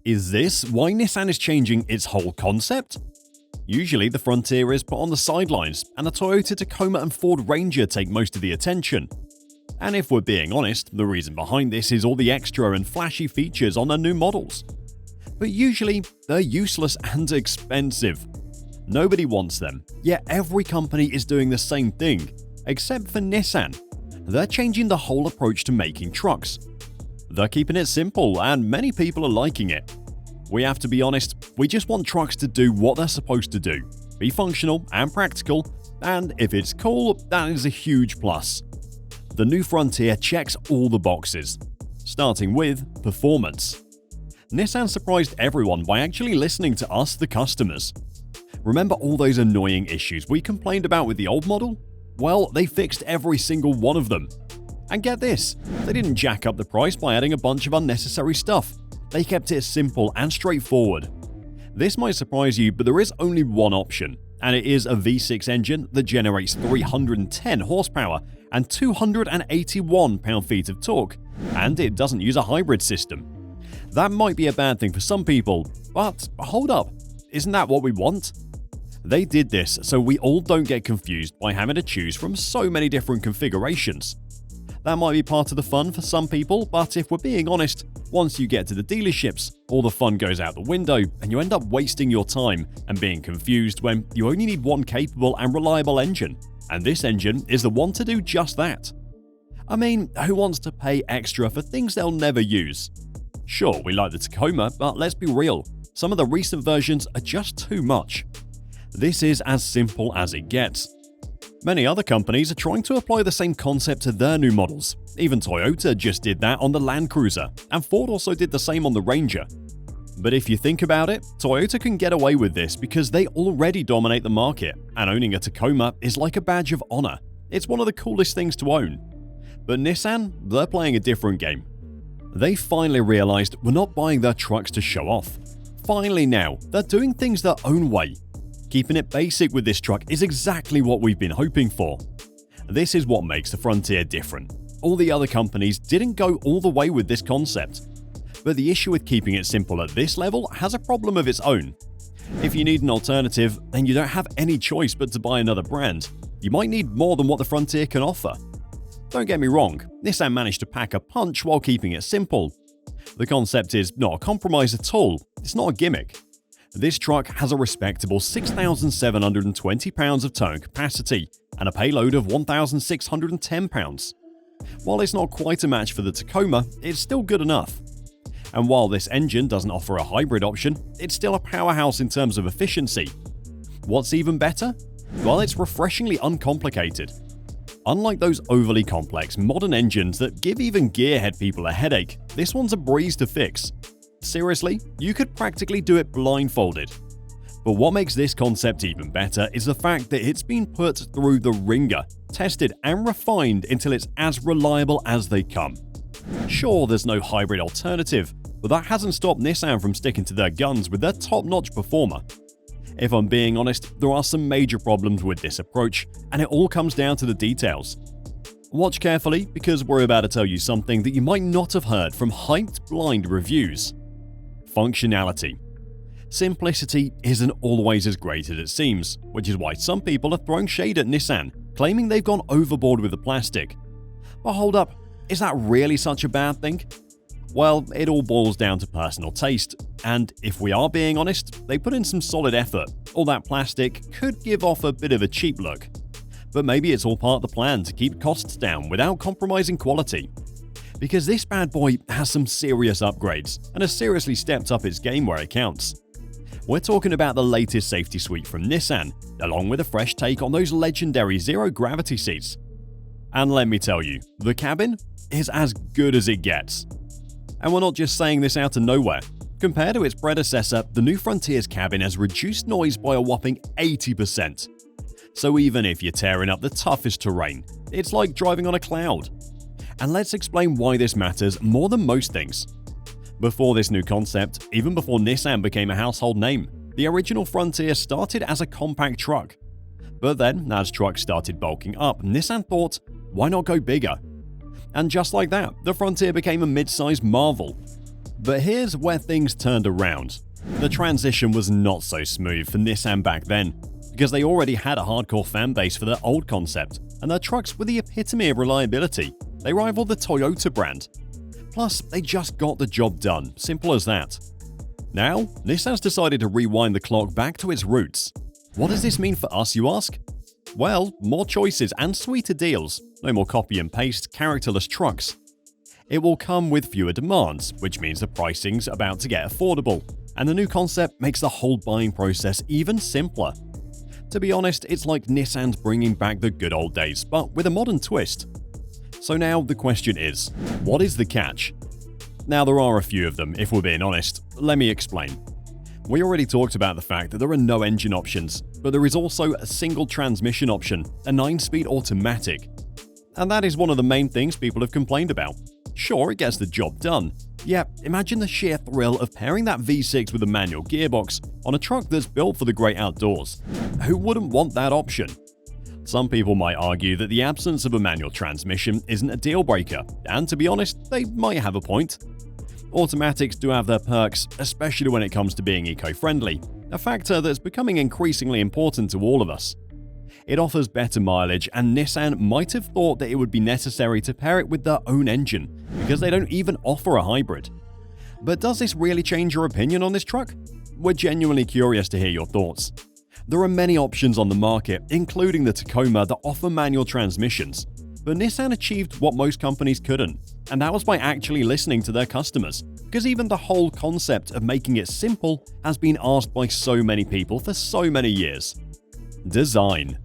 Is this why Nissan is changing its whole concept? Usually the Frontier is put on the sidelines, and the Toyota Tacoma and Ford Ranger take most of the attention. And if we're being honest, the reason behind this is all the extra and flashy features on their new models. But usually, they're useless and expensive. Nobody wants them, yet every company is doing the same thing, except for Nissan. They're changing the whole approach to making trucks. They're keeping it simple, and many people are liking it. We have to be honest, we just want trucks to do what they're supposed to do, be functional and practical, and if it's cool, that is a huge plus. The new Frontier checks all the boxes, starting with performance. Nissan surprised everyone by actually listening to us, the customers. Remember all those annoying issues we complained about with the old model? Well, they fixed every single one of them. And get this, they didn't jack up the price by adding a bunch of unnecessary stuff. They kept it simple and straightforward. This might surprise you, but there is only one option, and it is a V6 engine that generates 310 horsepower and 281 pound-feet of torque, and it doesn't use a hybrid system. That might be a bad thing for some people, but hold up, isn't that what we want? They did this so we all don't get confused by having to choose from so many different configurations. That might be part of the fun for some people, but if we're being honest, once you get to the dealerships, all the fun goes out the window and you end up wasting your time and being confused when you only need one capable and reliable engine. And this engine is the one to do just that. I mean, who wants to pay extra for things they'll never use? Sure, we like the Tacoma, but let's be real, some of the recent versions are just too much. This is as simple as it gets. Many other companies are trying to apply the same concept to their new models. Even Toyota just did that on the Land Cruiser, and Ford also did the same on the Ranger. But if you think about it, Toyota can get away with this because they already dominate the market, and owning a Tacoma is like a badge of honor. It's one of the coolest things to own. But Nissan, they're playing a different game. They finally realized we're not buying their trucks to show off. Finally now, they're doing things their own way. Keeping it basic with this truck is exactly what we've been hoping for. This is what makes the Frontier different. All the other companies didn't go all the way with this concept. But the issue with keeping it simple at this level has a problem of its own. If you need an alternative, then you don't have any choice but to buy another brand. You might need more than what the Frontier can offer. Don't get me wrong, Nissan managed to pack a punch while keeping it simple. The concept is not a compromise at all, it's not a gimmick. This truck has a respectable 6,720 pounds of towing capacity and a payload of 1,610 pounds. While it's not quite a match for the Tacoma, it's still good enough. And while this engine doesn't offer a hybrid option, it's still a powerhouse in terms of efficiency. What's even better? Well, it's refreshingly uncomplicated. Unlike those overly complex modern engines that give even gearhead people a headache, this one's a breeze to fix. Seriously, you could practically do it blindfolded. But what makes this concept even better is the fact that it's been put through the ringer, tested and refined until it's as reliable as they come. Sure, there's no hybrid alternative, but that hasn't stopped Nissan from sticking to their guns with their top-notch performer. If I'm being honest, there are some major problems with this approach, and it all comes down to the details. Watch carefully, because we're about to tell you something that you might not have heard from hyped blind reviews. Functionality. Simplicity isn't always as great as it seems, which is why some people are throwing shade at Nissan, claiming they've gone overboard with the plastic. But hold up, is that really such a bad thing? Well, it all boils down to personal taste, and if we are being honest, they put in some solid effort. All that plastic could give off a bit of a cheap look. But maybe it's all part of the plan to keep costs down without compromising quality. Because this bad boy has some serious upgrades and has seriously stepped up its game where it counts. We're talking about the latest safety suite from Nissan, along with a fresh take on those legendary zero-gravity seats. And let me tell you, the cabin is as good as it gets. And we're not just saying this out of nowhere. Compared to its predecessor, the new Frontier's cabin has reduced noise by a whopping 80%. So even if you're tearing up the toughest terrain, it's like driving on a cloud. And let's explain why this matters more than most things. Before this new concept, even before Nissan became a household name, the original Frontier started as a compact truck. But then, as trucks started bulking up, Nissan thought, why not go bigger? And just like that, the Frontier became a mid-sized marvel. But here's where things turned around. The transition was not so smooth for Nissan back then, because they already had a hardcore fan base for their old concept, and their trucks were the epitome of reliability. They rivaled the Toyota brand. Plus, they just got the job done, simple as that. Now, Nissan's decided to rewind the clock back to its roots. What does this mean for us, you ask? Well, more choices and sweeter deals, no more copy and paste, characterless trucks. It will come with fewer demands, which means the pricing's about to get affordable, and the new concept makes the whole buying process even simpler. To be honest, it's like Nissan's bringing back the good old days, but with a modern twist. So now the question is, what is the catch? Now there are a few of them, if we're being honest. Let me explain. We already talked about the fact that there are no engine options, but there is also a single transmission option, a 9-speed automatic. And that is one of the main things people have complained about. Sure, it gets the job done. Yet, imagine the sheer thrill of pairing that V6 with a manual gearbox on a truck that's built for the great outdoors. Who wouldn't want that option? Some people might argue that the absence of a manual transmission isn't a deal breaker, and to be honest, they might have a point. Automatics do have their perks, especially when it comes to being eco-friendly, a factor that's becoming increasingly important to all of us. It offers better mileage, and Nissan might have thought that it would be necessary to pair it with their own engine, because they don't even offer a hybrid. But does this really change your opinion on this truck? We're genuinely curious to hear your thoughts. There are many options on the market, including the Tacoma, that offer manual transmissions. But Nissan achieved what most companies couldn't, and that was by actually listening to their customers, because even the whole concept of making it simple has been asked by so many people for so many years. Design.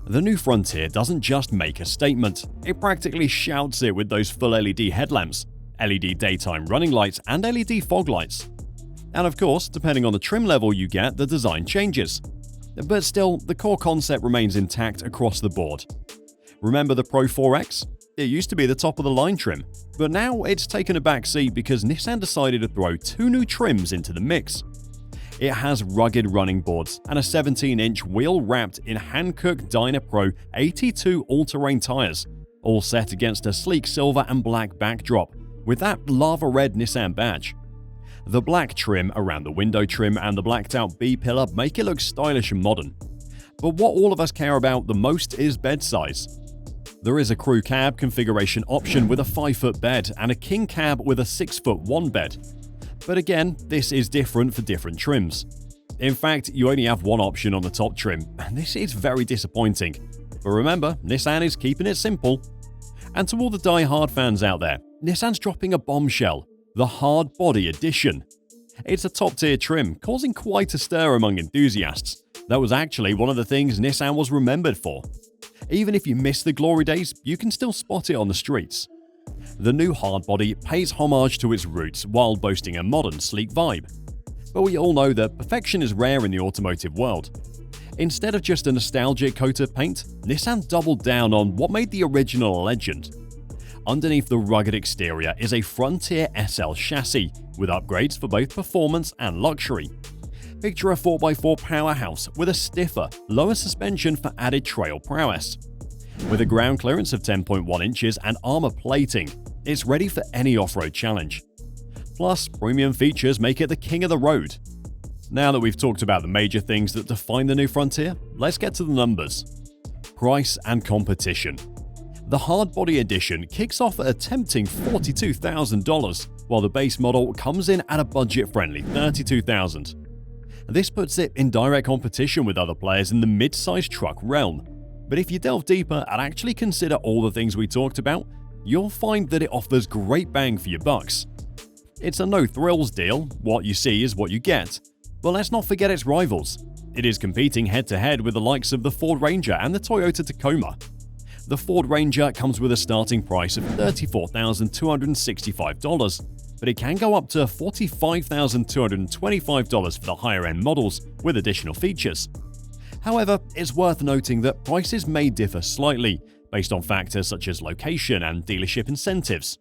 The new Frontier doesn't just make a statement, it practically shouts it with those full LED headlamps, LED daytime running lights, and LED fog lights. And of course, depending on the trim level you get, the design changes. But still, the core concept remains intact across the board. Remember the Pro 4X? It used to be the top of the line trim, but now it's taken a back seat because Nissan decided to throw 2 new trims into the mix. It has rugged running boards and a 17-inch wheel wrapped in Hankook Dynapro 82 all-terrain tires, all set against a sleek silver and black backdrop with that lava red Nissan badge. The black trim around the window trim and the blacked-out B-pillar make it look stylish and modern. But what all of us care about the most is bed size. There is a crew cab configuration option with a 5-foot bed and a king cab with a 6'1" bed. But again, this is different for different trims. In fact, you only have one option on the top trim, and this is very disappointing. But remember, Nissan is keeping it simple. And to all the die-hard fans out there, Nissan's dropping a bombshell, the Hard Body Edition. It's a top-tier trim, causing quite a stir among enthusiasts. That was actually one of the things Nissan was remembered for. Even if you miss the glory days, you can still spot it on the streets. The new hardbody pays homage to its roots while boasting a modern, sleek vibe. But we all know that perfection is rare in the automotive world. Instead of just a nostalgic coat of paint, Nissan doubled down on what made the original a legend. Underneath the rugged exterior is a Frontier SL chassis with upgrades for both performance and luxury. Picture a 4x4 powerhouse with a stiffer, lower suspension for added trail prowess. With a ground clearance of 10.1 inches and armor plating, it's ready for any off-road challenge. Plus, premium features make it the king of the road. Now that we've talked about the major things that define the new Frontier, let's get to the numbers. Price and competition. The Hardbody Edition kicks off at a tempting $42,000, while the base model comes in at a budget-friendly $32,000. This puts it in direct competition with other players in the mid-sized truck realm. But if you delve deeper and actually consider all the things we talked about, you'll find that it offers great bang for your bucks. It's a no-thrills deal, what you see is what you get. But let's not forget its rivals. It is competing head-to-head with the likes of the Ford Ranger and the Toyota Tacoma. The Ford Ranger comes with a starting price of $34,265, but it can go up to $45,225 for the higher-end models with additional features. However, it's worth noting that prices may differ slightly based on factors such as location and dealership incentives.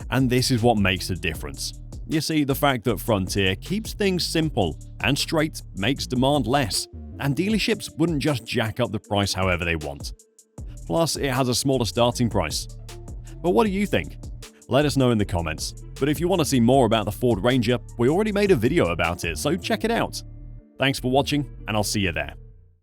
And this is what makes the difference. You see, the fact that Frontier keeps things simple and straight makes demand less, and dealerships wouldn't just jack up the price however they want. Plus, it has a smaller starting price. But what do you think? Let us know in the comments. But if you want to see more about the Ford Ranger, we already made a video about it, so check it out. Thanks for watching, and I'll see you there.